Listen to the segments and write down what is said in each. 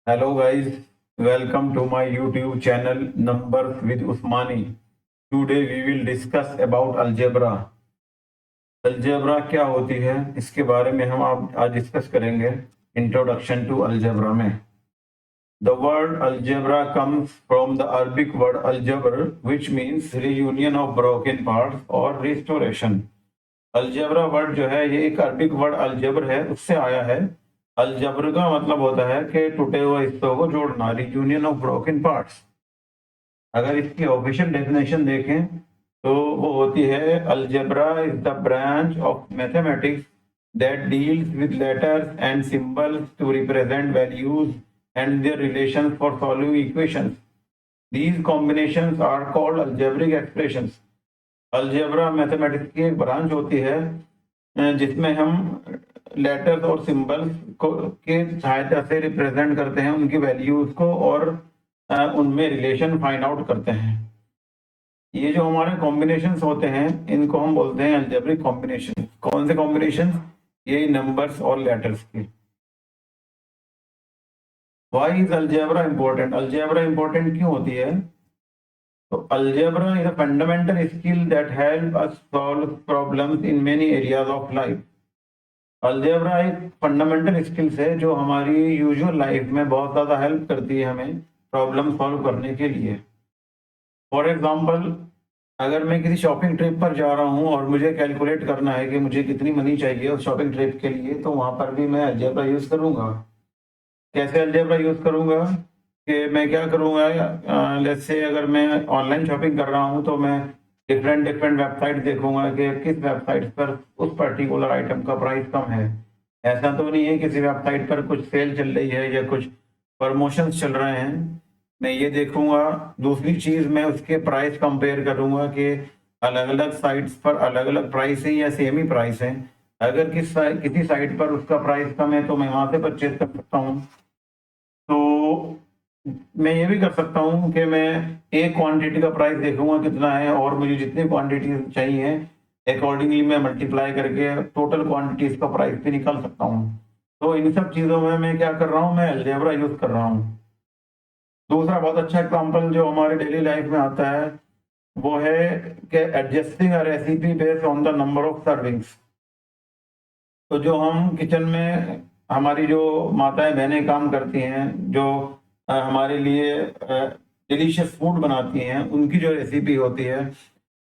Hello guys, welcome to my YouTube channel Numbers with Usmani. Today we will discuss about algebra. Algebra क्या होती है इसके बारे में हम आज डिस्कस करेंगे। इंट्रोडक्शन टू अलजेब्रा में the word algebra comes from the Arabic word aljabr which means reunion of broken parts और रिस्टोरेशन। अलजेब्रा वर्ड जो है ये एक अरबिक वर्ड अलजबर है, उससे आया है। अलजबर का मतलब होता है कि टूटे हुए हिस्सों को जोड़ना, रीयूनियन ऑफ ब्रोकन पार्ट्स। अगर इसकी ऑफिशियल डेफिनेशन देखें तो वो होती है algebra is the branch of mathematics that deals with letters and symbols to represent values and their relations for solving equations. These combinations are called algebraic expressions. Algebra mathematics की एक branch होती है जिसमें हम लेटर्स और symbols को के सहायता से रिप्रेजेंट करते हैं उनकी वैल्यूज को और उनमें रिलेशन फाइंड आउट करते हैं। ये जो हमारे कॉम्बिनेशंस होते हैं इनको हम बोलते हैं अलजेब्रिक कॉम्बिनेशन। कौन से कॉम्बिनेशन? ये नंबर्स और लेटर्स के। Why is algebra important? Algebra important क्यों होती है? तो algebra is a fundamental skill that help us solve problems in many areas of life. Algebra एक फंडामेंटल स्किल्स है जो हमारी यूजुअल लाइफ में बहुत ज़्यादा हेल्प करती है हमें प्रॉब्लम सॉल्व करने के लिए। फॉर एग्जांपल, अगर मैं किसी शॉपिंग ट्रिप पर जा रहा हूँ और मुझे कैलकुलेट करना है कि मुझे कितनी मनी चाहिए उस शॉपिंग ट्रिप के लिए, तो वहाँ पर भी मैं अलजेब्रा यूज़ करूँगा। कैसे अलजेब्रा यूज़ करूँगा कि मैं क्या करूँगा, लेट्स से अगर मैं ऑनलाइन शॉपिंग कर रहा हूँ तो मैं डिफरेंट वेबसाइट देखूंगा कि किस वेबसाइट पर उस पर्टिकुलर आइटम का प्राइस कम है। ऐसा तो नहीं है किसी वेबसाइट पर कुछ सेल चल रही है या कुछ प्रमोशंस चल रहे हैं, मैं ये देखूंगा। दूसरी चीज़, मैं उसके प्राइस कंपेयर करूंगा कि अलग अलग साइट्स पर अलग अलग प्राइस है या सेम ही प्राइस है। अगर किसी साइट पर उसका प्राइस कम है तो मैं वहाँ से परचेज कर सकता हूँ। तो मैं ये भी कर सकता हूँ कि मैं एक क्वांटिटी का प्राइस देखूंगा कितना है और मुझे जितनी क्वांटिटी चाहिए अकॉर्डिंगली मैं मल्टीप्लाई करके टोटल क्वांटिटीज का प्राइस भी निकाल सकता हूँ। तो इन सब चीज़ों में मैं क्या कर रहा हूँ, मैं अलजेब्रा यूज़ कर रहा हूँ। दूसरा बहुत अच्छा एग्जाम्पल जो हमारे डेली लाइफ में आता है वो है कि adjusting a recipe based on the number of servings. तो जो हम किचन में हमारी जो माताएं बहनें काम करती हैं, जो हमारे लिए डिलीशियस फूड बनाती हैं, उनकी जो रेसिपी होती है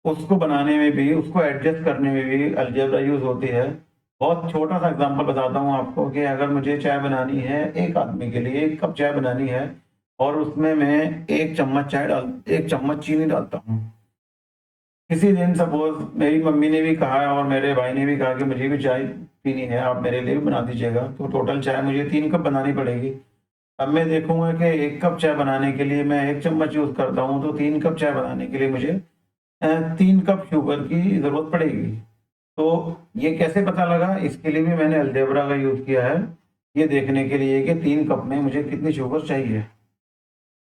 उसको बनाने में भी, उसको एडजस्ट करने में भी अलजेब्रा यूज होती है। बहुत छोटा सा एग्जांपल बताता हूँ आपको कि अगर मुझे चाय बनानी है एक आदमी के लिए, 1 कप चाय बनानी है और उसमें मैं 1 चम्मच चीनी डालता हूँ। किसी दिन सपोज मेरी मम्मी ने भी कहा और मेरे भाई ने भी कहा कि मुझे भी चाय पीनी है, आप मेरे लिए भी बना दीजिएगा, तो टोटल चाय मुझे 3 कप बनानी पड़ेगी। अब मैं देखूंगा कि 1 कप चाय बनाने के लिए मैं 1 चम्मच यूज करता हूँ, तो 3 कप चाय बनाने के लिए मुझे 3 कप शुगर की जरूरत पड़ेगी। तो ये कैसे पता लगा? इसके लिए भी मैंने अलजेब्रा का यूज किया है, ये देखने के लिए कि 3 कप में मुझे कितनी शुगर चाहिए।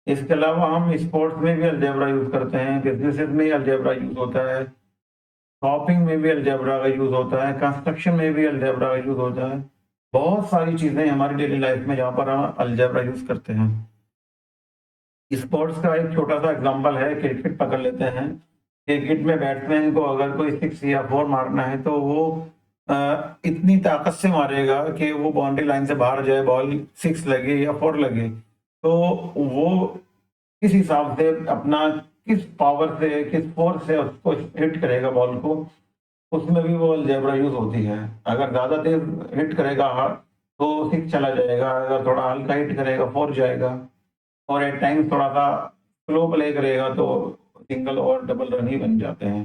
इसके अलावा हम स्पोर्ट्स में भी अलजेब्रा यूज करते हैं, बिजनेसेस में भी अलजेब्रा यूज होता है, शॉपिंग में भी अलजेब्रा का यूज होता है, कंस्ट्रक्शन में भी अलजेब्रा का यूज होता है। बहुत सारी चीजें हमारी डेली लाइफ में जहाँ पर हम अलजेब्रा यूज करते हैं। स्पोर्ट्स का एक छोटा सा एग्जांपल है, क्रिकेट पकड़ लेते हैं। क्रिकेट में बैट्समैन को अगर कोई 6 या 4 मारना है तो वो इतनी ताकत से मारेगा कि वो बाउंड्री लाइन से बाहर जाए, बॉल 6 लगे या 4 लगे, तो वो किस हिसाब से अपना, किस पावर से, किस फोर्स से उसको हिट करेगा बॉल को, उसमें भी वो अलजेब्रा यूज होती है। अगर ज्यादा तेज हिट करेगा तो 6 चला जाएगा, अगर थोड़ा हल्का हिट करेगा 4 जाएगा, और एट टाइम्स थोड़ा सा स्लो प्ले करेगा तो सिंगल और डबल रन ही बन जाते हैं।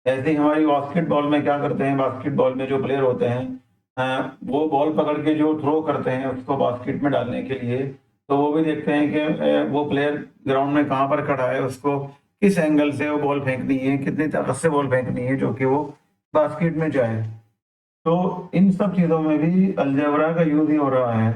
ऐसे ही हमारी बास्केटबॉल में क्या करते हैं, बास्केटबॉल में जो प्लेयर होते हैं वो बॉल पकड़ के जो थ्रो करते हैं उसको बास्केट में डालने के लिए, तो वो भी देखते हैं कि वो प्लेयर ग्राउंड में कहाँ पर खड़ा है, उसको किस एंगल से वो बॉल फेंकनी है, कितनी ताकत से बॉल फेंकनी है जो कि वो बास्केट में जाए। तो इन सब चीज़ों में भी अलजेब्रा का यूज ही हो रहा है।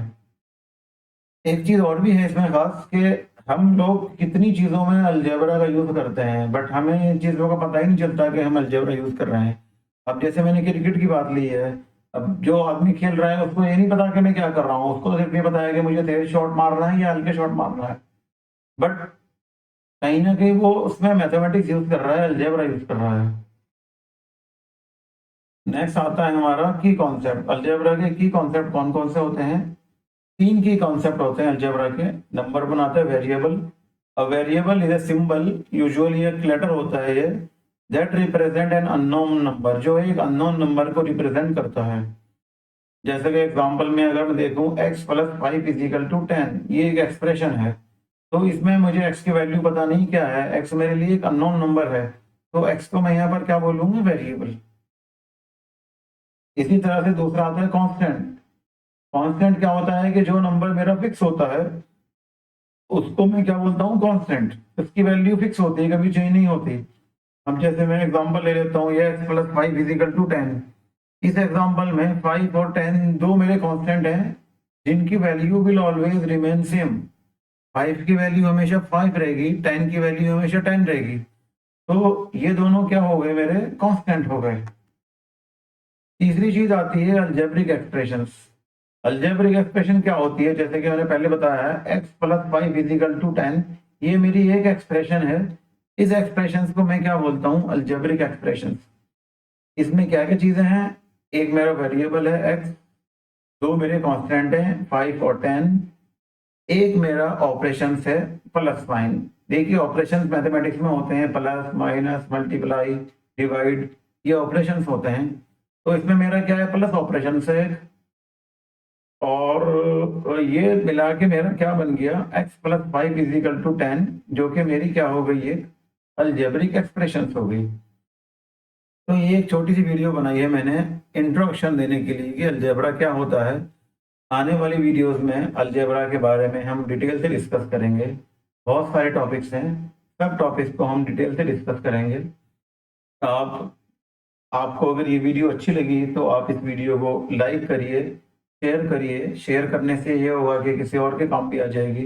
एक चीज और भी है इसमें खास कि हम लोग कितनी चीजों में अलजेब्रा का यूज करते हैं, बट हमें इन चीजों का पता ही नहीं चलता कि हम अलजेब्रा यूज कर रहे हैं। अब जैसे मैंने क्रिकेट की बात ली है, अब जो आदमी खेल रहा है उसको ये नहीं पता कि मैं क्या कर रहा हूँ, उसको सिर्फ ये पता है कि मुझे तेज शॉट मारना है या हल्के शॉट मारना है, बट कहीं ना कहीं वो उसमें मैथमेटिक्स यूज कर रहा है, अलजेब्रा यूज कर रहा है। नेक्स्ट आता है हमारा की कॉन्सेप्ट। अलजेब्रा के की कॉन्सेप्ट कौन कौन से होते हैं? तीन की कॉन्सेप्ट होते हैं अलजेब्रा के। नंबर बनाते हैं variable. A variable is a symbol, usually एक लेटर होता है ये, that represent an unknown number, जो एक अननोन नंबर को रिप्रेजेंट करता है। जैसे कि एग्जांपल में अगर मैं देखूं x प्लस 5 इजिकल टू 10, ये एक एक्सप्रेशन है, तो इसमें मुझे x की वैल्यू पता नहीं क्या है, x मेरे लिए एक अननोन नंबर है, तो x को मैं यहाँ पर क्या बोलूंगा? वेरिएबल। इसी तरह से दूसरा आता है कांस्टेंट। कांस्टेंट क्या होता है कि जो नंबर मेरा फिक्स होता है उसको मैं क्या बोलता हूँ? कांस्टेंट। उसकी वैल्यू फिक्स होती है, कभी चेंज नहीं होती। अब जैसे मैं एग्जांपल ले लेता हूँ, ये x प्लस 5 इजिकल टू 10। इस एग्जांपल में 5 और 10 दो मेरे कांस्टेंट हैं जिनकी value will always remain same. 5 की वैल्यू हमेशा 5 रहेगी, 10 की वैल्यू हमेशा 10 रहेगी। तो ये दोनों क्या हो गए? मेरे कांस्टेंट हो गए। तीसरी चीज आती है अलजेब्रिक एक्सप्रेशंस। अलजेब्रिक एक्सप्रेशन क्या होती है? जैसे कि मैंने पहले बताया है, x प्लस 5 इजिकल टू 10, ये मेरी एक एक्सप्रेशन है। इस एक्सप्रेशन को मैं क्या बोलता हूँ? Algebraic expression. इसमें क्या क्या चीजें हैं? एक मेरा वेरिएबल है x, दो मेरे कांस्टेंट हैं 5 और 10, एक मेरा ऑपरेशन है प्लस साइन। देखिए ऑपरेशन मैथमेटिक्स में होते हैं प्लस, माइनस, मल्टीप्लाई, डिवाइड, ये ऑपरेशन होते हैं। तो इसमें मेरा क्या है? प्लस ऑपरेशन है। और ये मिला के मेरा क्या बन गया? x प्लस 5 इजिकल टू 10, जो कि मेरी क्या हो गई? है अलजेब्रिक एक्सप्रेशन हो गई। तो ये एक छोटी सी वीडियो बनाई है मैंने इंट्रोडक्शन देने के लिए कि अलजेब्रा क्या होता है। आने वाली वीडियोस में अलजेब्रा के बारे में हम डिटेल से डिस्कस करेंगे। बहुत सारे टॉपिक्स हैं, सब टॉपिक्स को हम डिटेल से डिस्कस करेंगे। आप आपको अगर ये वीडियो अच्छी लगी तो आप इस वीडियो को लाइक करिए, शेयर करिए। शेयर करने से ये होगा कि किसी और के काम भी आ जाएगी।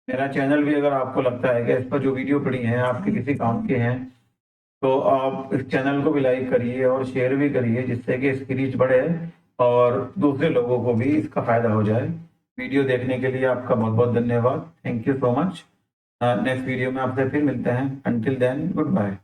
मेरा चैनल भी अगर आपको लगता है कि इस पर जो वीडियो पड़ी हैं आपके किसी काम के हैं, तो आप इस चैनल को भी लाइक करिए और शेयर भी करिए, जिससे कि इसकी रीच बढ़े और दूसरे लोगों को भी इसका फायदा हो जाए। वीडियो देखने के लिए आपका बहुत बहुत धन्यवाद। Thank you so much. Next video में आपसे फिर मिलते हैं। Until then, good bye.